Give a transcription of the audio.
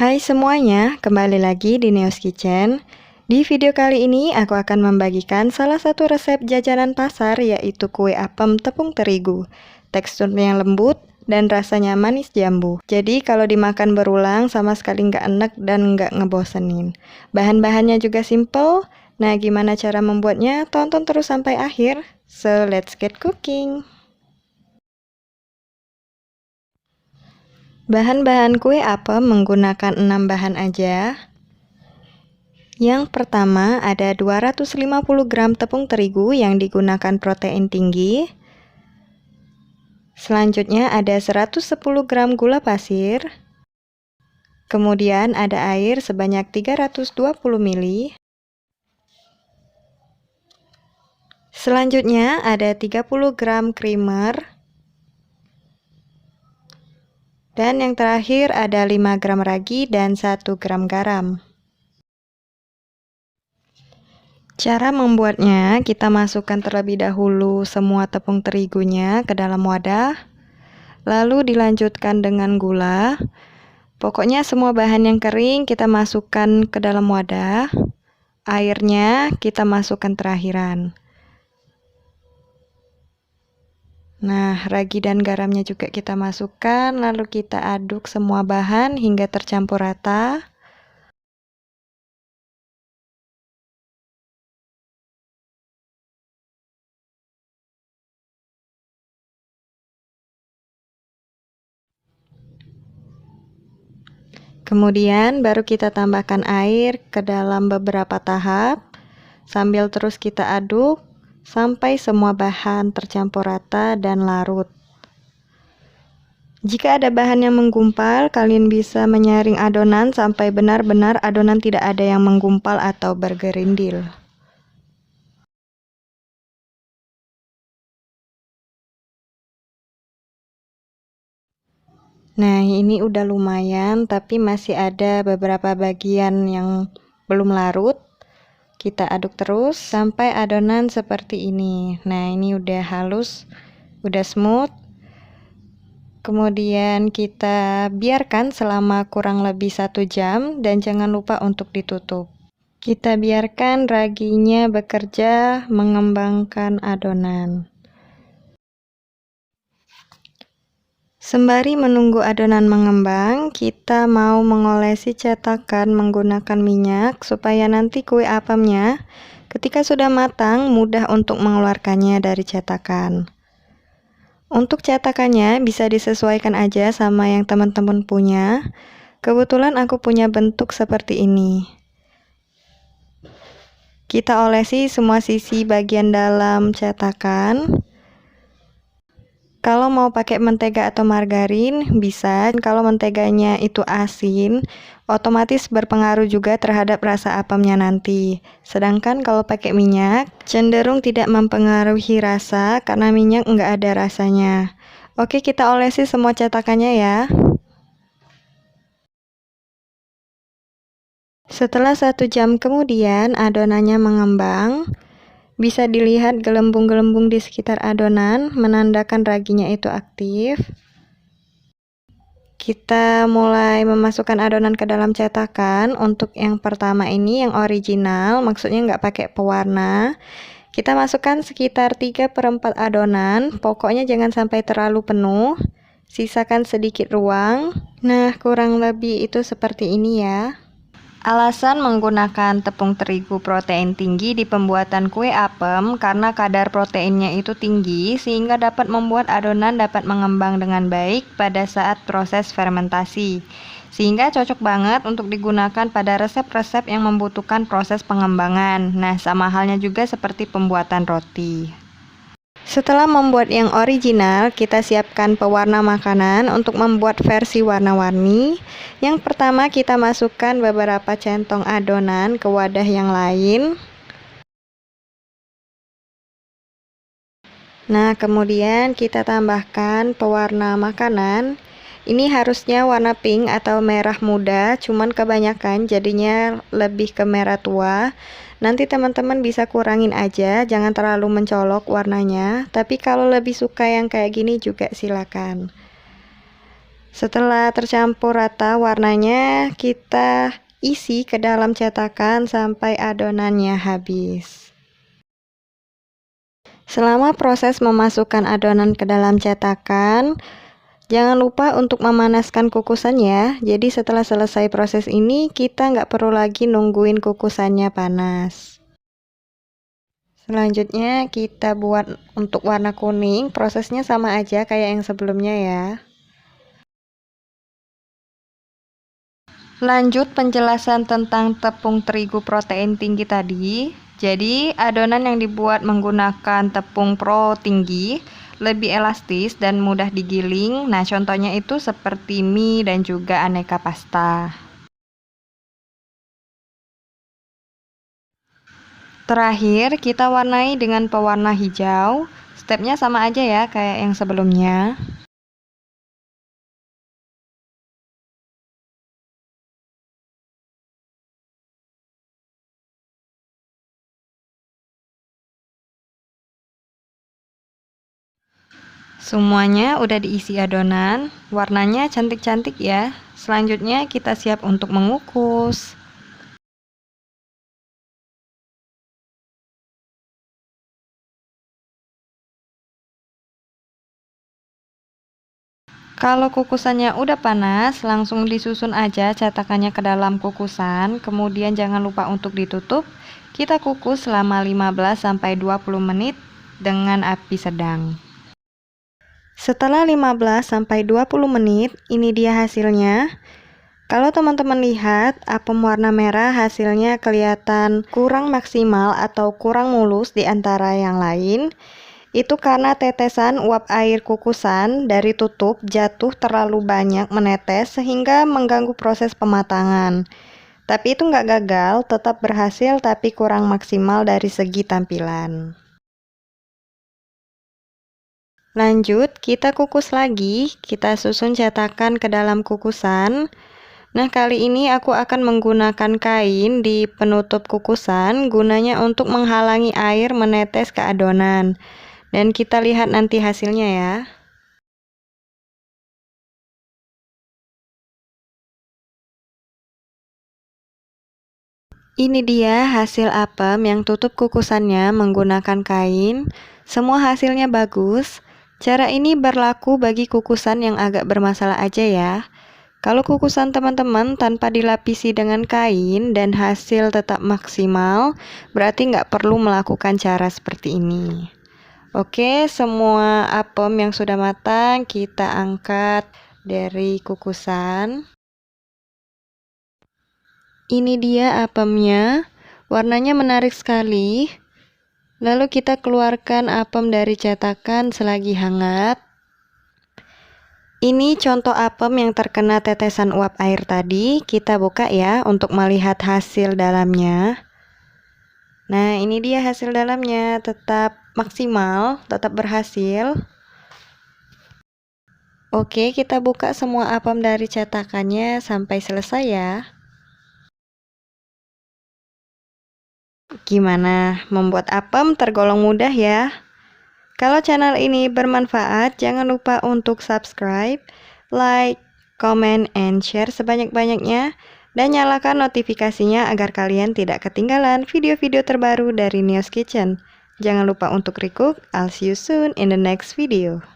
Hai semuanya, kembali lagi di Neos Kitchen. Di video kali ini aku akan membagikan salah satu resep jajanan pasar, yaitu kue apem tepung terigu. Teksturnya lembut dan rasanya manis jambu. Jadi kalau dimakan berulang sama sekali nggak enek dan nggak ngebosenin. Bahan-bahannya juga simple. Nah, gimana cara membuatnya? Tonton terus sampai akhir. So, let's get cooking. Bahan-bahan kue apem menggunakan 6 bahan aja. Yang pertama ada 250 gram tepung terigu yang digunakan protein tinggi. Selanjutnya ada 110 gram gula pasir. Kemudian ada air sebanyak 320 ml. Selanjutnya ada 30 gram creamer. Dan yang terakhir ada 5 gram ragi dan 1 gram garam. Cara membuatnya, kita masukkan terlebih dahulu semua tepung terigunya ke dalam wadah. Lalu dilanjutkan dengan gula. Pokoknya semua bahan yang kering kita masukkan ke dalam wadah. Airnya kita masukkan terakhiran. Nah, ragi dan garamnya juga kita masukkan, lalu kita aduk semua bahan hingga tercampur rata. Kemudian baru kita tambahkan air ke dalam beberapa tahap, sambil terus kita aduk sampai semua bahan tercampur rata dan larut. Jika ada bahan yang menggumpal, kalian bisa menyaring adonan sampai benar-benar adonan tidak ada yang menggumpal atau bergerindil. Nah, ini udah lumayan, tapi masih ada beberapa bagian yang belum larut. Kita aduk terus sampai adonan seperti ini. Nah, ini udah halus, udah smooth. Kemudian kita biarkan selama kurang lebih 1 jam dan jangan lupa untuk ditutup. Kita biarkan raginya bekerja mengembangkan adonan. Sembari menunggu adonan mengembang, kita mau mengolesi cetakan menggunakan minyak supaya nanti kue apemnya ketika sudah matang mudah untuk mengeluarkannya dari cetakan. Untuk cetakannya bisa disesuaikan aja sama yang teman-teman punya. Kebetulan aku punya bentuk seperti ini. Kita olesi semua sisi bagian dalam cetakan. Kalau mau pakai mentega atau margarin bisa. Kalau menteganya itu asin, otomatis berpengaruh juga terhadap rasa apemnya nanti. Sedangkan kalau pakai minyak, cenderung tidak mempengaruhi rasa karena minyak nggak ada rasanya. Oke, kita olesi semua cetakannya ya. Setelah 1 jam kemudian adonannya mengembang. Bisa dilihat gelembung-gelembung di sekitar adonan, menandakan raginya itu aktif. Kita mulai memasukkan adonan ke dalam cetakan. Untuk yang pertama ini yang original, maksudnya nggak pakai pewarna. Kita masukkan sekitar 3/4 adonan, pokoknya jangan sampai terlalu penuh. Sisakan sedikit ruang. Nah, kurang lebih itu seperti ini ya. Alasan menggunakan tepung terigu protein tinggi di pembuatan kue apem karena kadar proteinnya itu tinggi sehingga dapat membuat adonan dapat mengembang dengan baik pada saat proses fermentasi. Sehingga cocok banget untuk digunakan pada resep-resep yang membutuhkan proses pengembangan. Nah, sama halnya juga seperti pembuatan roti. Setelah membuat yang original, kita siapkan pewarna makanan untuk membuat versi warna-warni. Yang pertama kita masukkan beberapa centong adonan ke wadah yang lain. Nah, kemudian kita tambahkan pewarna makanan. Ini harusnya warna pink atau merah muda, cuman kebanyakan jadinya lebih ke merah tua. Nanti teman-teman bisa kurangin aja, jangan terlalu mencolok warnanya. Tapi kalau lebih suka yang kayak gini juga silakan. Setelah tercampur rata warnanya, kita isi ke dalam cetakan sampai adonannya habis. Selama proses memasukkan adonan ke dalam cetakan, jangan lupa untuk memanaskan kukusan ya. Jadi setelah selesai proses ini, kita nggak perlu lagi nungguin kukusannya panas. Selanjutnya kita buat untuk warna kuning, prosesnya sama aja kayak yang sebelumnya ya. Lanjut penjelasan tentang tepung terigu protein tinggi tadi. Jadi adonan yang dibuat menggunakan tepung pro tinggi lebih elastis dan mudah digiling. Nah, contohnya itu seperti mie dan juga aneka pasta. Terakhir, kita warnai dengan pewarna hijau. Stepnya sama aja ya kayak yang sebelumnya. Semuanya udah diisi adonan, warnanya cantik-cantik ya. Selanjutnya kita siap untuk mengukus. Kalau kukusannya udah panas, langsung disusun aja cetakannya ke dalam kukusan, kemudian jangan lupa untuk ditutup. Kita kukus selama 15-20 menit dengan api sedang. Setelah 15-20 menit, ini dia hasilnya. Kalau teman-teman lihat, apem warna merah hasilnya kelihatan kurang maksimal atau kurang mulus di antara yang lain. Itu karena tetesan uap air kukusan dari tutup jatuh terlalu banyak menetes sehingga mengganggu proses pematangan. Tapi itu nggak gagal, tetap berhasil tapi kurang maksimal dari segi tampilan. Lanjut, kita kukus lagi, kita susun cetakan ke dalam kukusan. Nah, kali ini aku akan menggunakan kain di penutup kukusan, gunanya untuk menghalangi air menetes ke adonan. Dan kita lihat nanti hasilnya ya. Ini dia hasil apem yang tutup kukusannya menggunakan kain. Semua hasilnya bagus. Cara ini berlaku bagi kukusan yang agak bermasalah aja ya. Kalau kukusan teman-teman tanpa dilapisi dengan kain dan hasil tetap maksimal, berarti nggak perlu melakukan cara seperti ini. Oke, semua apem yang sudah matang kita angkat dari kukusan. Ini dia apemnya, warnanya menarik sekali. Lalu kita keluarkan apem dari cetakan selagi hangat. Ini contoh apem yang terkena tetesan uap air tadi. Kita buka ya untuk melihat hasil dalamnya. Nah, ini dia hasil dalamnya, tetap maksimal, tetap berhasil. Oke, kita buka semua apem dari cetakannya sampai selesai ya. Gimana? Membuat apem tergolong mudah ya? Kalau channel ini bermanfaat, jangan lupa untuk subscribe, like, comment, and share sebanyak-banyaknya, dan nyalakan notifikasinya agar kalian tidak ketinggalan video-video terbaru dari Neos Kitchen. Jangan lupa untuk recook. I'll see you soon in the next video.